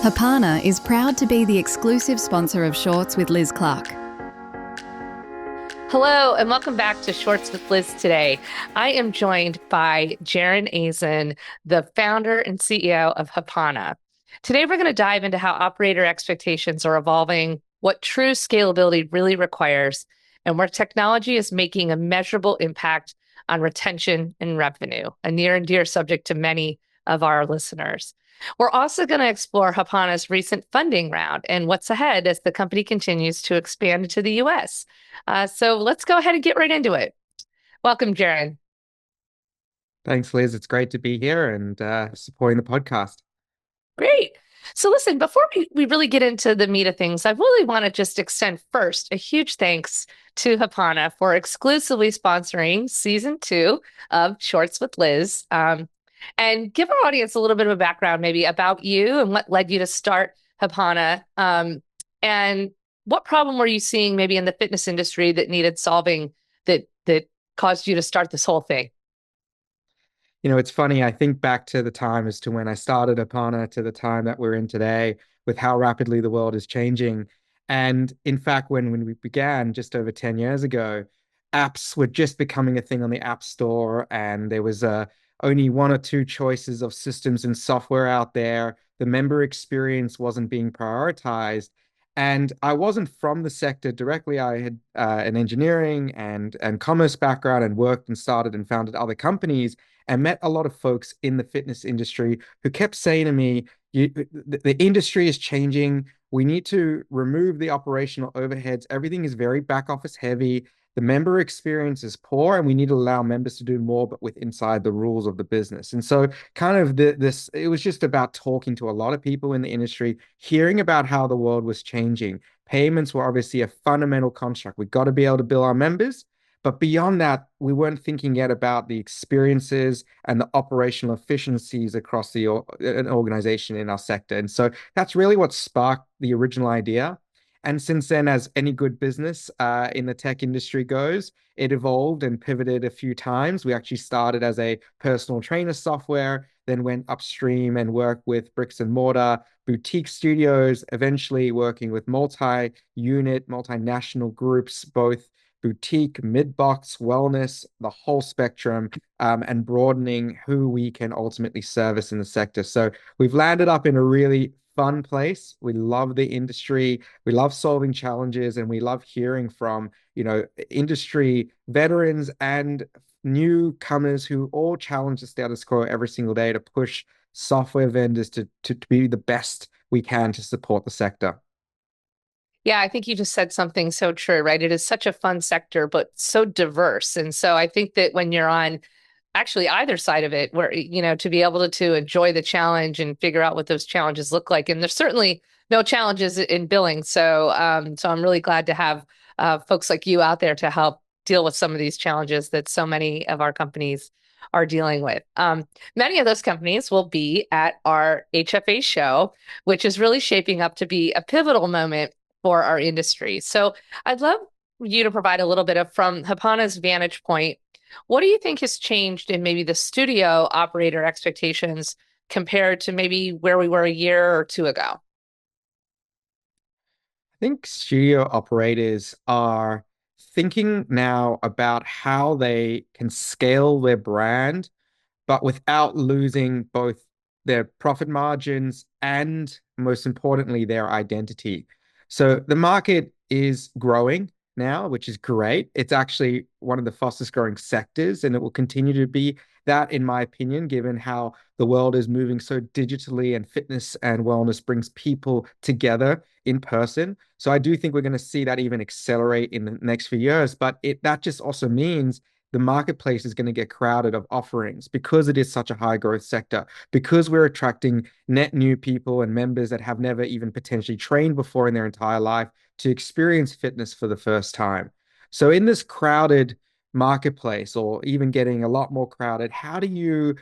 Hapana is proud to be the exclusive sponsor of Shorts with Liz Clark. Hello, and welcome back to Shorts with Liz today. I am joined by Jarron Aizen, the founder and CEO of Hapana. Today, we're going to dive into how operator expectations are evolving, what true scalability really requires, and where technology is making a measurable impact on retention and revenue, a near and dear subject to many of our listeners. We're also going to explore Hapana's recent funding round and what's ahead as the company continues to expand into the US. So let's go ahead and get right into it. Welcome, Jarron. Thanks, Liz. It's great to be here and supporting the podcast. Great. So listen, before we really get into the meat of things, I really want to just extend first a huge thanks to Hapana for exclusively sponsoring season 2 of Shorts with Liz. And give our audience a little bit of a background maybe about you and what led you to start Hapana. And what problem were you seeing maybe in the fitness industry that needed solving that caused you to start this whole thing? You know, it's funny. I think back to the time as to when I started Hapana to the time that we're in today with how rapidly the world is changing. And in fact, when we began just over 10 years ago, apps were just becoming a thing on the App Store, and there was only one or two choices of systems and software out there. The member experience wasn't being prioritized. And I wasn't from the sector directly. I had an engineering and commerce background and worked and started and founded other companies and met a lot of folks in the fitness industry who kept saying to me, the industry is changing. We need to remove the operational overheads. Everything is very back office heavy. The member experience is poor, and we need to allow members to do more, but with inside the rules of the business. And so kind of this, it was just about talking to a lot of people in the industry, hearing about how the world was changing. Payments were obviously a fundamental construct. We've got to be able to bill our members. But beyond that, we weren't thinking yet about the experiences and the operational efficiencies across an organization in our sector. And so that's really what sparked the original idea. And since then, as any good business in the tech industry goes, it evolved and pivoted a few times. We actually started as a personal trainer software, then went upstream and worked with bricks and mortar boutique studios, eventually working with multi-unit, multinational groups, both boutique, mid-box, wellness, the whole spectrum, and broadening who we can ultimately service in the sector. So we've landed up in a really fun place. We love the industry. We love solving challenges, and we love hearing from, industry veterans and newcomers who all challenge the status quo every single day to push software vendors to be the best we can to support the sector. Yeah, I think you just said something so true, right? It is such a fun sector, but so diverse. And so I think that when you're on actually either side of it, where, to be able to enjoy the challenge and figure out what those challenges look like. And there's certainly no challenges in billing. So, so I'm really glad to have folks like you out there to help deal with some of these challenges that so many of our companies are dealing with. Many of those companies will be at our HFA show, which is really shaping up to be a pivotal moment for our industry. So I'd love you to provide a little bit of, from Hapana's vantage point, what do you think has changed in maybe the studio operator expectations compared to maybe where we were a year or two ago? I think studio operators are thinking now about how they can scale their brand, but without losing both their profit margins and, most importantly, their identity. So the market is growing now, which is great. It's actually one of the fastest growing sectors, and it will continue to be that, in my opinion, given how the world is moving so digitally, and fitness and wellness brings people together in person. So I do think we're going to see that even accelerate in the next few years. But that just also means the marketplace is going to get crowded of offerings because it is such a high growth sector, because we're attracting net new people and members that have never even potentially trained before in their entire life to experience fitness for the first time. So in this crowded marketplace, or even getting a lot more crowded, how do you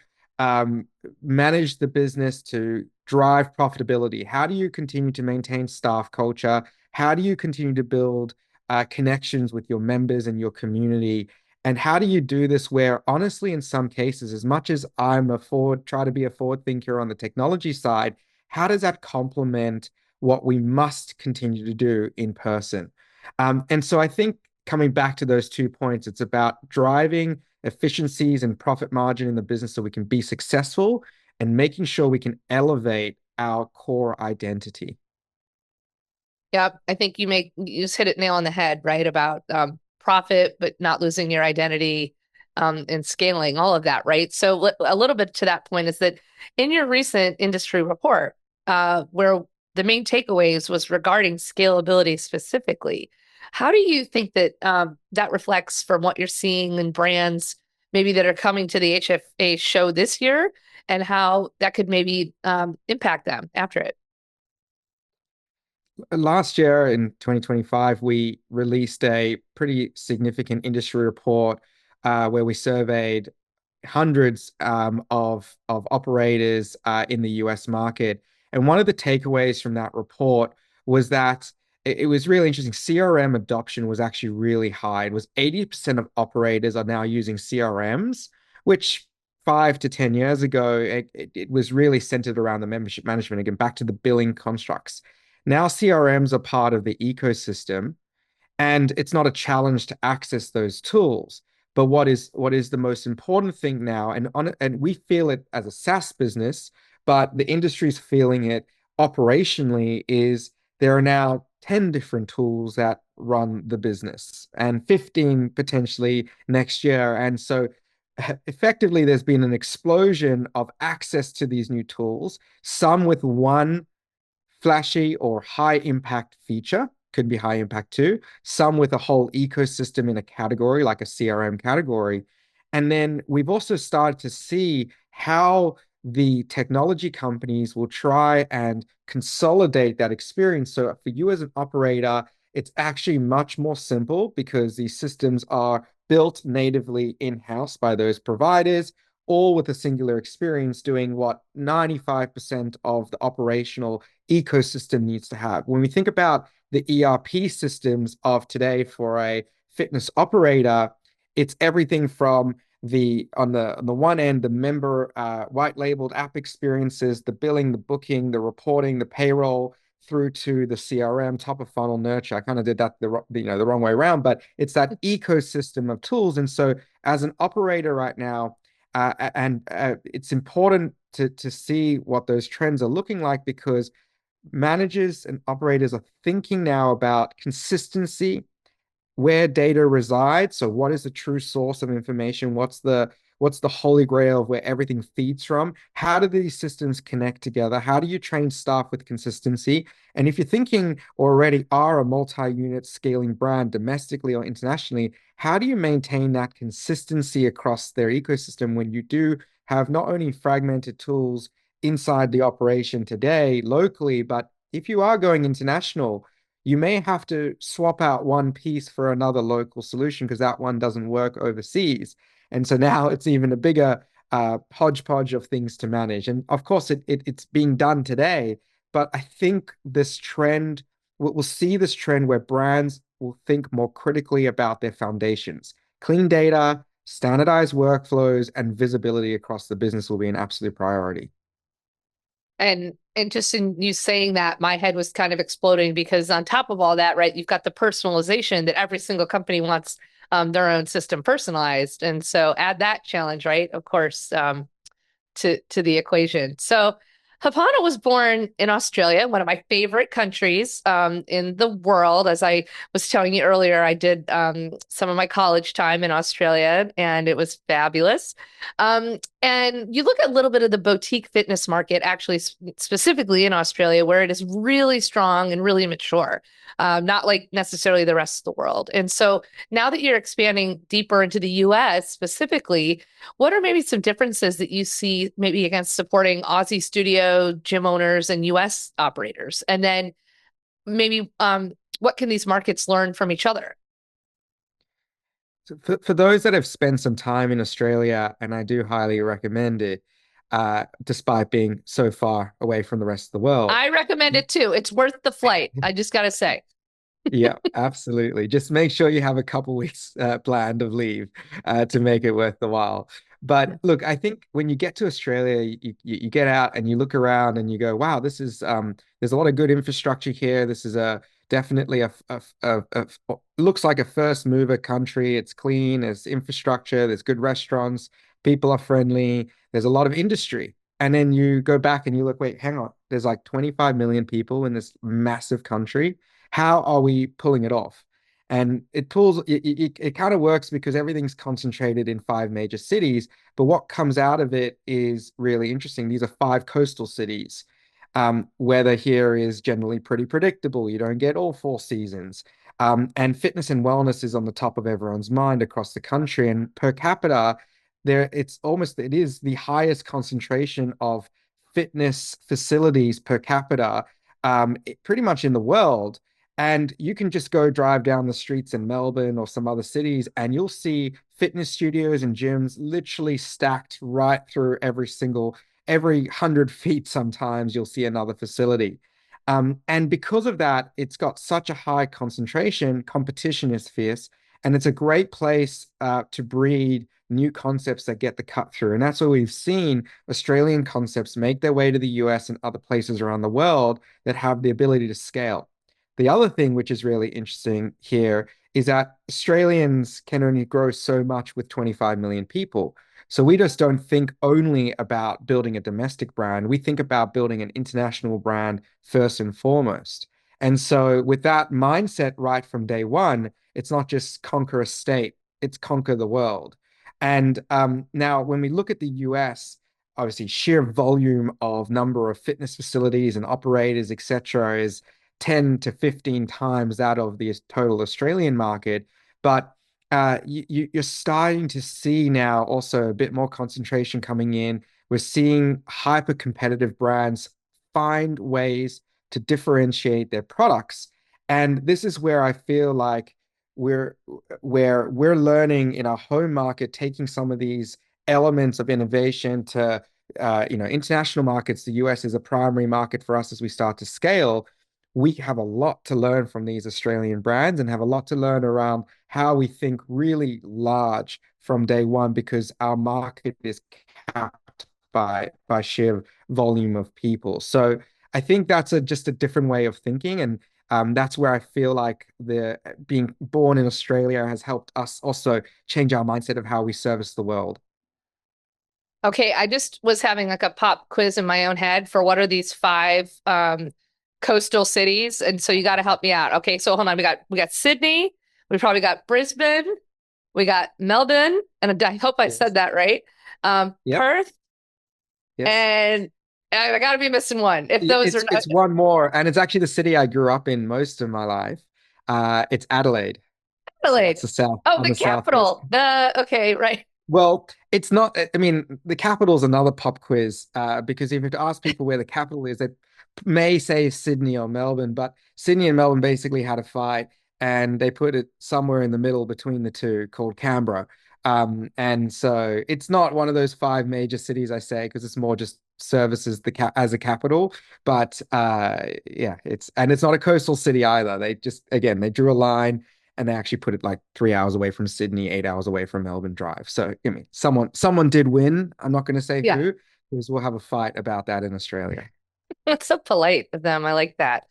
manage the business to drive profitability? How do you continue to maintain staff culture? How do you continue to build connections with your members and your community? And how do you do this where, honestly, in some cases, as much as try to be a forward thinker on the technology side, how does that complement what we must continue to do in person? And so I think coming back to those 2 points, it's about driving efficiencies and profit margin in the business so we can be successful and making sure we can elevate our core identity. Yeah, I think you just hit it nail on the head, right? About profit, but not losing your identity, and scaling, all of that, right? So a little bit to that point is that in your recent industry report, where the main takeaways was regarding scalability specifically, how do you think that that reflects from what you're seeing in brands maybe that are coming to the HFA show this year, and how that could maybe impact them after it? Last year in 2025, we released a pretty significant industry report where we surveyed hundreds of operators in the US market. And one of the takeaways from that report was that it was really interesting. CRM adoption was actually really high. It was 80% of operators are now using CRMs, which 5 to 10 years ago, it was really centered around the membership management, again, back to the billing constructs. Now CRMs are part of the ecosystem, and it's not a challenge to access those tools. But what is the most important thing now, and we feel it as a SaaS business, but the industry's feeling it operationally, is there are now 10 different tools that run the business and 15 potentially next year. And so effectively there's been an explosion of access to these new tools, some with one flashy or high impact feature, could be high impact too, some with a whole ecosystem in a category like a CRM category. And then we've also started to see how the technology companies will try and consolidate that experience. So for you as an operator, it's actually much more simple because these systems are built natively in-house by those providers, all with a singular experience doing what 95% of the operational ecosystem needs to have. When we think about the ERP systems of today for a fitness operator, it's everything from on the one end, the member white labeled app experiences, the billing, the booking, the reporting, the payroll, through to the CRM, top of funnel nurture. I kind of did that the wrong way around, but it's that ecosystem of tools. And so as an operator right now, and it's important to see what those trends are looking like, because managers and operators are thinking now about consistency, where data resides. So what is the true source of information? What's the holy grail of where everything feeds from? How do these systems connect together? How do you train staff with consistency? And if you're thinking already are a multi-unit scaling brand domestically or internationally, how do you maintain that consistency across their ecosystem when you do have not only fragmented tools inside the operation today locally, but if you are going international, you may have to swap out one piece for another local solution because that one doesn't work overseas. And so now it's even a bigger hodgepodge of things to manage. And of course, it's being done today. But I think this trend, we'll see this trend where brands will think more critically about their foundations. Clean data, standardized workflows, and visibility across the business will be an absolute priority. And just in you saying that, my head was kind of exploding, because on top of all that, right, you've got the personalization that every single company wants their own system personalized. And so add that challenge, right, of course, to the equation. So Hapana was born in Australia, one of my favorite countries in the world. As I was telling you earlier, I did some of my college time in Australia, and it was fabulous. And you look at a little bit of the boutique fitness market, actually, specifically in Australia, where it is really strong and really mature, not like necessarily the rest of the world. And so now that you're expanding deeper into the US specifically, what are maybe some differences that you see maybe against supporting Aussie studio gym owners and US operators? And then maybe what can these markets learn from each other? So for those that have spent some time in Australia, and I do highly recommend it, despite being so far away from the rest of the world. I recommend it too. It's worth the flight. I just got to say. Yeah, absolutely. Just make sure you have a couple weeks planned of leave to make it worth the while. But look, I think when you get to Australia, you get out and you look around and you go, wow, this is there's a lot of good infrastructure here. This is a definitely looks like a first mover country. It's clean, there's infrastructure, there's good restaurants, people are friendly, there's a lot of industry. And then you go back and you look, wait, hang on, there's like 25 million people in this massive country. How are we pulling it off? And it kind of works because everything's concentrated in five major cities. But what comes out of it is really interesting. These are five coastal cities. Weather here is generally pretty predictable. You don't get all four seasons. And fitness and wellness is on the top of everyone's mind across the country. And per capita, it is the highest concentration of fitness facilities per capita, pretty much in the world. And you can just go drive down the streets in Melbourne or some other cities, and you'll see fitness studios and gyms literally stacked right through every 100 feet, sometimes you'll see another facility. And because of that, it's got such a high concentration, competition is fierce, and it's a great place to breed new concepts that get the cut through. And that's where we've seen Australian concepts make their way to the US and other places around the world that have the ability to scale. The other thing which is really interesting here is that Australians can only grow so much with 25 million people. So we just don't think only about building a domestic brand. We think about building an international brand first and foremost. And so with that mindset right from day one, it's not just conquer a state, it's conquer the world. And now when we look at the US, obviously sheer volume of number of fitness facilities and operators, etc., is 10 to 15 times that of the total Australian market. But you're starting to see now also a bit more concentration coming in. We're seeing hyper competitive brands find ways to differentiate their products. And this is where I feel like we're we're learning in our home market, taking some of these elements of innovation to international markets. The US is a primary market for us as we start to scale. We have a lot to learn from these Australian brands and have a lot to learn around how we think really large from day one because our market is capped by sheer volume of people. So I think that's just a different way of thinking, and that's where I feel like the being born in Australia has helped us also change our mindset of how we service the world. Okay, I just was having like a pop quiz in my own head for what are these five coastal cities, and so you got to help me out. Okay, so hold on, we got Sydney, we probably got Brisbane, we got Melbourne, and I hope I Yes. said that right. Yep. Perth, Yes. and I got to be missing one. If those are not It's one more, and it's actually the city I grew up in most of my life. It's Adelaide. So Adelaide. that's the south Oh, on the the south coast. capital. The okay, right. Well, it's not. I mean, the capital is another pop quiz because if you were to ask people where the capital is, they may say Sydney or Melbourne, but Sydney and Melbourne basically had a fight, and they put it somewhere in the middle between the two, called Canberra. And so it's not one of those five major cities I say because it's more just services as a capital. But yeah, it's not a coastal city either. They just again they drew a line and they actually put it like 3 hours away from Sydney, 8 hours away from Melbourne Drive. So, I mean, someone did win. I'm not going to say Yeah, who, because we'll have a fight about that in Australia. that's so polite of them. I like that.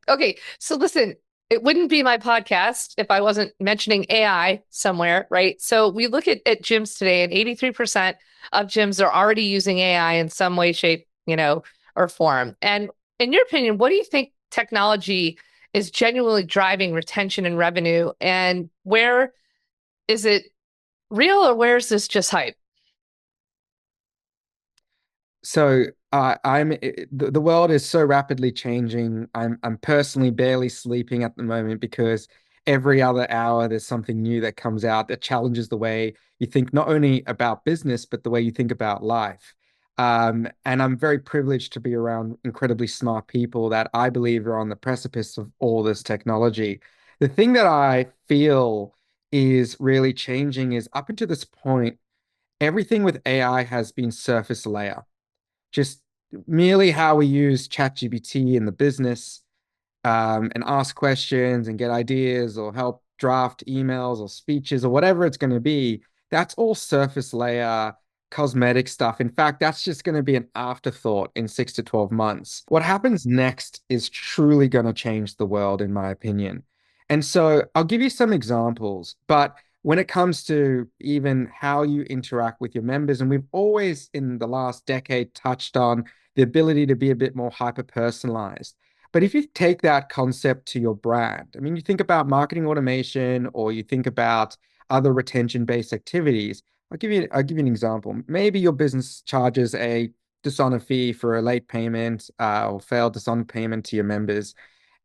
Okay, so listen, it wouldn't be my podcast if I wasn't mentioning AI somewhere, right? So we look at gyms today, and 83% of gyms are already using AI in some way, shape, or form. And in your opinion, what do you think technology is genuinely driving retention and revenue? And where is it real or where is this just hype? So the world is so rapidly changing. I'm personally barely sleeping at the moment because every other hour there's something new that comes out that challenges the way you think not only about business but the way you think about life. And I'm very privileged to be around incredibly smart people that I believe are on the precipice of all this technology. The thing that I feel is really changing is up until this point, everything with AI has been surface layer, just merely how we use ChatGPT in the business, and ask questions and get ideas or help draft emails or speeches or whatever it's going to be. that's all surface layer cosmetic stuff. In fact, that's just going to be an afterthought in 6 to 12 months. What happens next is truly going to change the world, in my opinion. And so I'll give you some examples, but when it comes to even how you interact with your members, and we've always in the last decade touched on the ability to be a bit more hyper personalized. But if you take that concept to your brand, I mean, you think about marketing automation or you think about other retention-based activities. I'll give you an example. Maybe your business charges a dishonor fee for a late payment or failed dishonor payment to your members.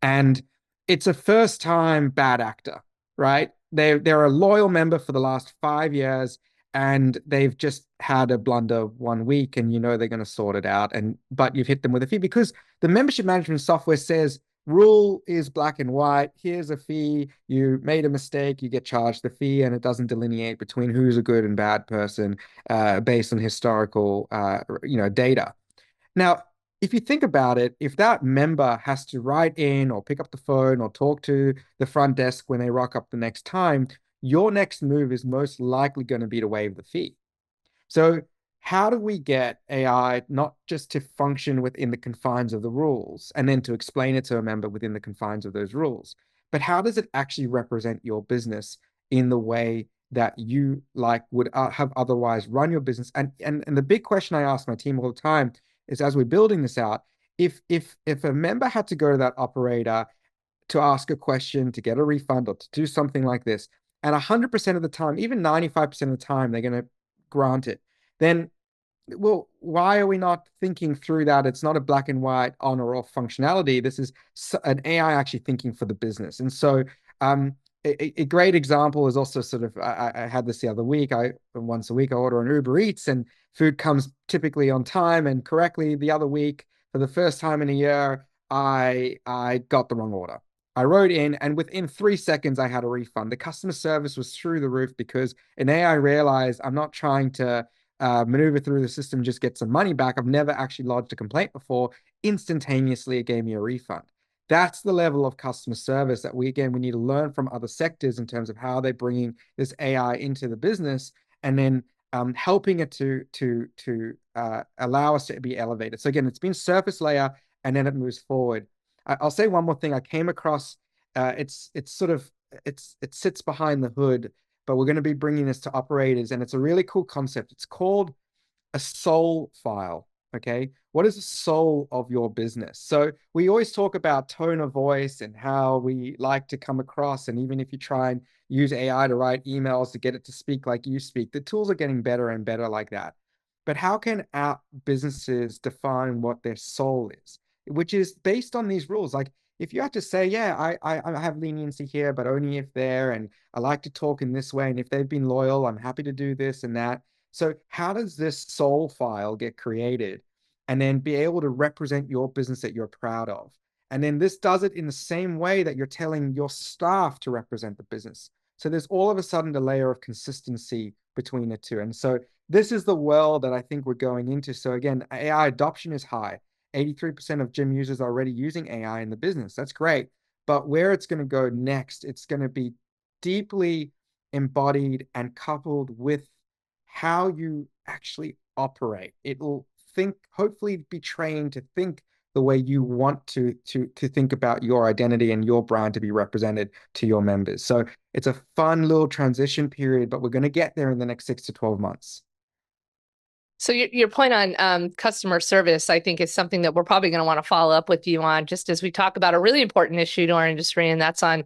And it's a first time bad actor, right? They're a loyal member for the last 5 years and they've just had a blunder 1 week and you know they're going to sort it out. And but you've hit them with a fee because the membership management software says rule is black and white. Here's a fee. You made a mistake, you get charged the fee, and it doesn't delineate between who's a good and bad person based on historical data. Now, if you think about it, if that member has to write in or pick up the phone or talk to the front desk when they rock up the next time, your next move is most likely going to be to waive the fee. So, how do we get AI not just to function within the confines of the rules and then to explain it to a member within the confines of those rules, but how does it actually represent your business in the way that you like would have otherwise run your business? And the big question I ask my team all the time is, as we're building this out, if a member had to go to that operator to ask a question, to get a refund, or to do something like this, and 100% of the time, even 95% of the time, they're going to grant it, then, well, why are we not thinking through that? It's not a black and white on or off functionality. This is an AI actually thinking for the business. And so, a great example is also sort of I had this the other week. I once a week I order an Uber Eats and food comes typically on time and correctly. The other week, for the first time in a year, I got the wrong order. I wrote in, and within 3 seconds, I had a refund. The customer service was through the roof because an AI realized I'm not trying to maneuver through the system, just get some money back. I've never actually lodged a complaint before. Instantaneously, it gave me a refund. That's the level of customer service that we need to learn from other sectors in terms of how they're bringing this AI into the business and then helping it to allow us to be elevated. So again, it's been surface layer and then it moves forward. I'll say one more thing. I came across it's sort of it sits behind the hood, but we're going to be bringing this to operators, and it's a really cool concept. It's called a soul file. Okay. What is the soul of your business? So we always talk about tone of voice and how we like to come across. And even if you try and use AI to write emails to get it to speak like you speak, the tools are getting better and better like that. But how can our businesses define what their soul is, which is based on these rules? Like if you had to say, yeah, I have leniency here, but only if they're, and I like to talk in this way. And if they've been loyal, I'm happy to do this and that. So how does this soul file get created and then be able to represent your business that you're proud of? And then this does it in the same way that you're telling your staff to represent the business. So there's all of a sudden a layer of consistency between the two. And so this is the world that I think we're going into. So again, AI adoption is high. 83% of gym users are already using AI in the business. That's great. But where it's going to go next, it's going to be deeply embodied and coupled with how you actually operate. It will hopefully be trained to think the way you want to think about your identity and your brand to be represented to your members. So it's a fun little transition period, but we're going to get there in the next 6 to 12 months. So your point on customer service, I think, is something that we're probably going to want to follow up with you on, just as we talk about a really important issue to our industry, and that's on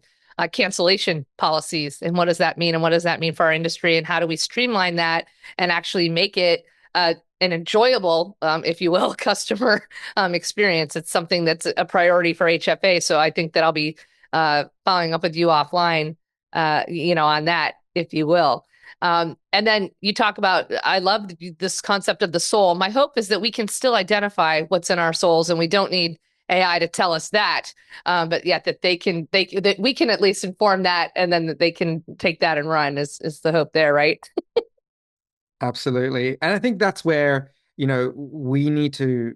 cancellation policies. And what does that mean? And what does that mean for our industry? And how do we streamline that and actually make it an enjoyable, if you will, customer experience? It's something that's a priority for HFA. So I think that I'll be following up with you offline, on that, if you will. And then you talk about, I love this concept of the soul. My hope is that we can still identify what's in our souls, and we don't need AI to tell us that, but yet that that we can at least inform that, and then that they can take that and run is the hope there, right? Absolutely. And I think that's where, we need to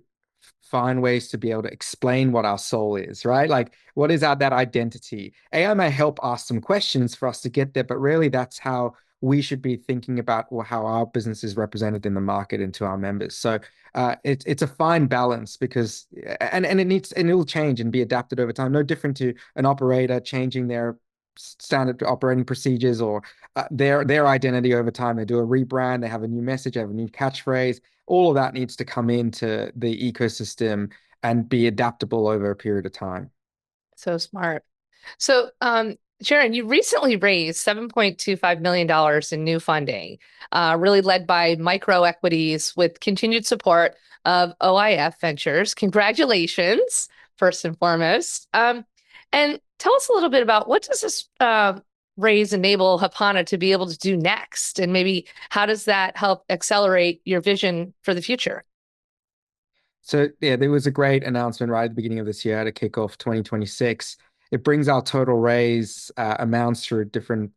find ways to be able to explain what our soul is, right? Like, what is that identity? AI may help ask some questions for us to get there, but really that's how we should be thinking about how our business is represented in the market and to our members. So it's a fine balance because and it will change and be adapted over time. No different to an operator changing their standard operating procedures or their identity over time. They do a rebrand, they have a new message, they have a new catchphrase. All of that needs to come into the ecosystem and be adaptable over a period of time. So smart. So, Jarron, you recently raised $7.25 million in new funding, really led by Microequities with continued support of OIF Ventures. Congratulations, first and foremost. And tell us a little bit about what does this raise enable Hapana to be able to do next? And maybe how does that help accelerate your vision for the future? So yeah, there was a great announcement right at the beginning of this year to kick off 2026. It brings our total raise amounts through different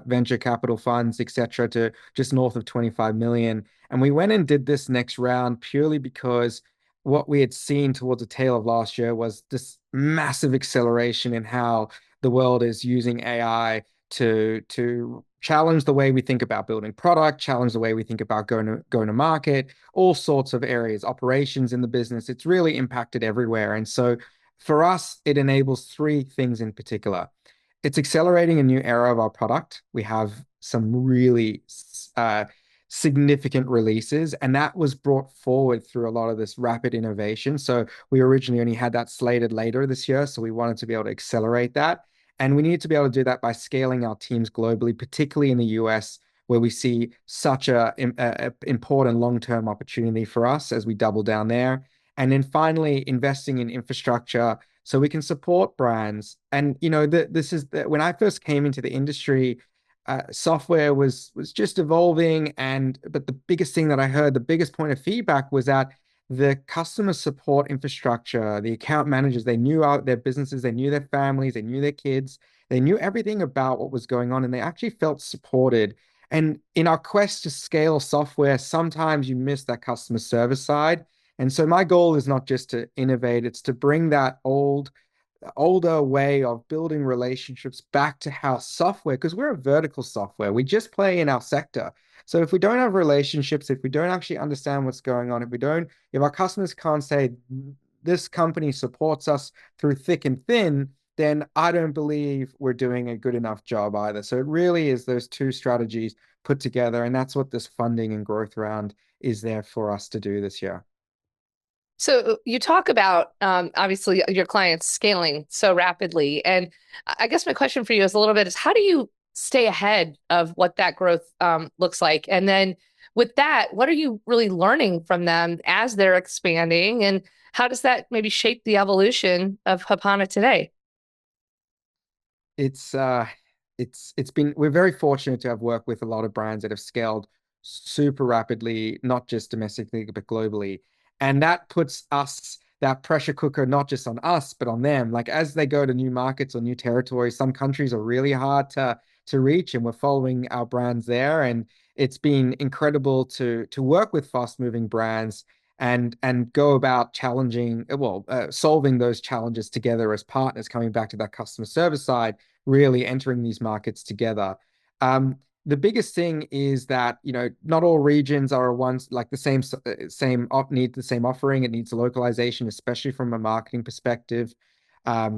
venture capital funds, etc., to just north of 25 million. And we went and did this next round purely because what we had seen towards the tail of last year was this massive acceleration in how the world is using AI to challenge the way we think about building product, challenge the way we think about going to market, all sorts of areas, operations in the business. It's really impacted everywhere. And so for us, it enables three things in particular. It's accelerating a new era of our product. We have some really significant releases, and that was brought forward through a lot of this rapid innovation. So we originally only had that slated later this year, so we wanted to be able to accelerate that. And we need to be able to do that by scaling our teams globally, particularly in the US, where we see such a important long-term opportunity for us as we double down there. And then finally, investing in infrastructure so we can support brands. And this is when I first came into the industry, software was just evolving. But the biggest thing that I heard, the biggest point of feedback was that the customer support infrastructure, the account managers, they knew their businesses, they knew their families, they knew their kids, they knew everything about what was going on, and they actually felt supported. And in our quest to scale software, sometimes you miss that customer service side. And so my goal is not just to innovate, it's to bring that older way of building relationships back to how software, because we're a vertical software, we just play in our sector. So if we don't have relationships, if we don't actually understand what's going on, if our customers can't say this company supports us through thick and thin, then I don't believe we're doing a good enough job either. So it really is those two strategies put together, and that's what this funding and growth round is there for us to do this year. So you talk about obviously your clients scaling so rapidly, and I guess my question for you is a little bit is how do you stay ahead of what that growth looks like? And then with that, what are you really learning from them as they're expanding, and how does that maybe shape the evolution of Hapana today? It's uh it's been we're very fortunate to have worked with a lot of brands that have scaled super rapidly, not just domestically but globally. And that puts us that pressure cooker not just on us but on them. Like as they go to new markets or new territories, some countries are really hard to reach, and we're following our brands there. And it's been incredible to work with fast-moving brands and go about solving those challenges together as partners, coming back to that customer service side, really entering these markets together. The biggest thing is that, not all regions are ones like the need the same offering. It needs localization, especially from a marketing perspective.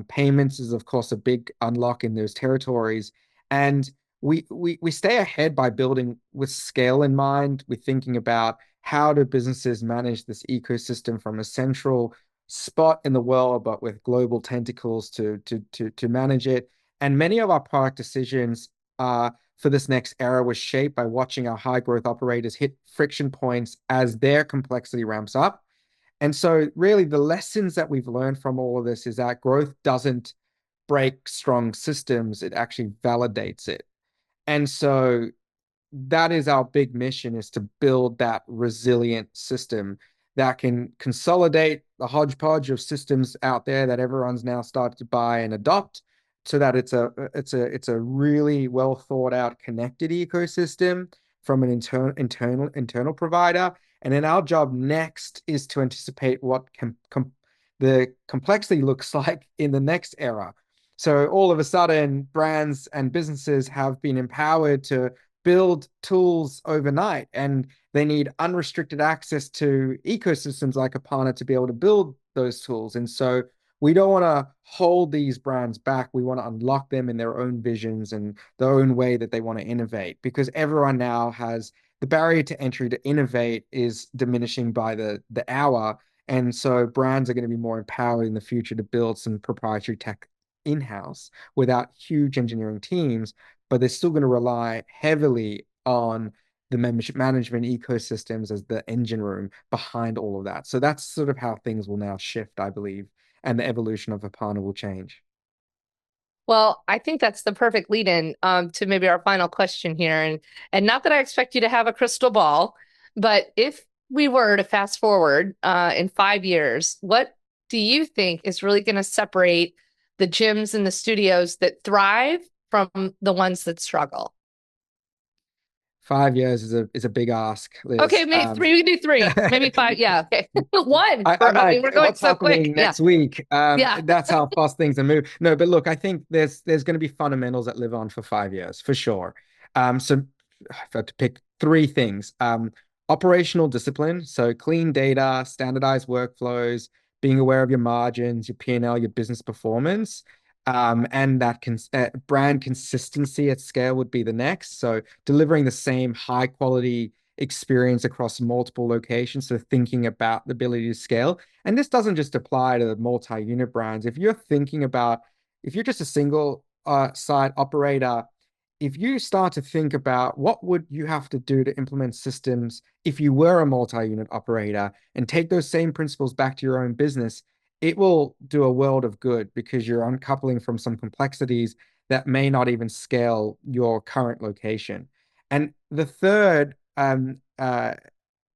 Payments is, of course, a big unlock in those territories. And we stay ahead by building with scale in mind. We're thinking about how do businesses manage this ecosystem from a central spot in the world, but with global tentacles to manage it. And many of our product decisions for this next era was shaped by watching our high growth operators hit friction points as their complexity ramps up. And so really the lessons that we've learned from all of this is that growth doesn't break strong systems, it actually validates it. And so that is our big mission, is to build that resilient system that can consolidate the hodgepodge of systems out there that everyone's now started to buy and adopt, so that it's a really well thought out connected ecosystem from an internal provider. And then our job next is to anticipate what the complexity looks like in the next era. So all of a sudden, brands and businesses have been empowered to build tools overnight, and they need unrestricted access to ecosystems like Hapana to be able to build those tools. And so we don't want to hold these brands back. We want to unlock them in their own visions and their own way that they want to innovate, because everyone now has the barrier to entry to innovate is diminishing by the hour. And so brands are going to be more empowered in the future to build some proprietary tech in-house without huge engineering teams, but they're still going to rely heavily on the membership management ecosystems as the engine room behind all of that. So that's sort of how things will now shift, I believe, and the evolution of Hapana will change. Well, I think that's the perfect lead-in to maybe our final question here. And not that I expect you to have a crystal ball, but if we were to fast forward in 5 years, what do you think is really going to separate the gyms and the studios that thrive from the ones that struggle? 5 years is a big ask, Liz. Okay, maybe three. We can do 3, maybe 5. Yeah, okay. 1. I mean, we're going what's so happening quick. next week? Yeah. That's how fast things are moving. No, but look, I think there's going to be fundamentals that live on for 5 years for sure. So if I had to pick 3 things, operational discipline, so clean data, standardized workflows, being aware of your margins, your P&L, your business performance. And that brand consistency at scale would be the next. So delivering the same high quality experience across multiple locations. So thinking about the ability to scale. And this doesn't just apply to the multi-unit brands. If you're just a single site operator, if you start to think about what would you have to do to implement systems if you were a multi-unit operator and take those same principles back to your own business, it will do a world of good, because you're uncoupling from some complexities that may not even scale your current location. And the third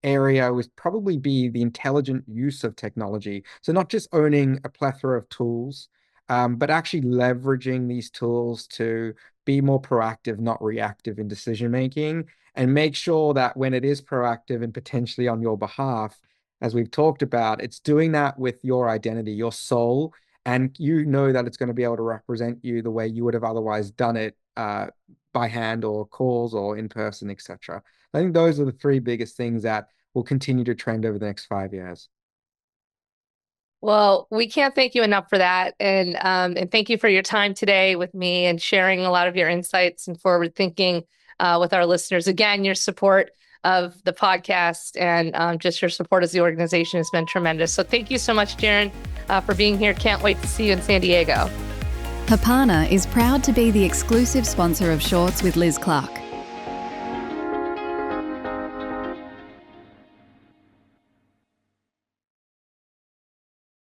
area would probably be the intelligent use of technology. So not just owning a plethora of tools, but actually leveraging these tools to be more proactive, not reactive in decision making, and make sure that when it is proactive and potentially on your behalf, as we've talked about, it's doing that with your identity, your soul, and you know that it's going to be able to represent you the way you would have otherwise done it by hand or calls or in person, etc. I think those are the 3 biggest things that will continue to trend over the next 5 years. Well, we can't thank you enough for that. And thank you for your time today with me and sharing a lot of your insights and forward thinking with our listeners. Again, your support of the podcast and just your support as the organization has been tremendous. So thank you so much, Jarron, for being here. Can't wait to see you in San Diego. Hapana is proud to be the exclusive sponsor of Shorts with Liz Clark.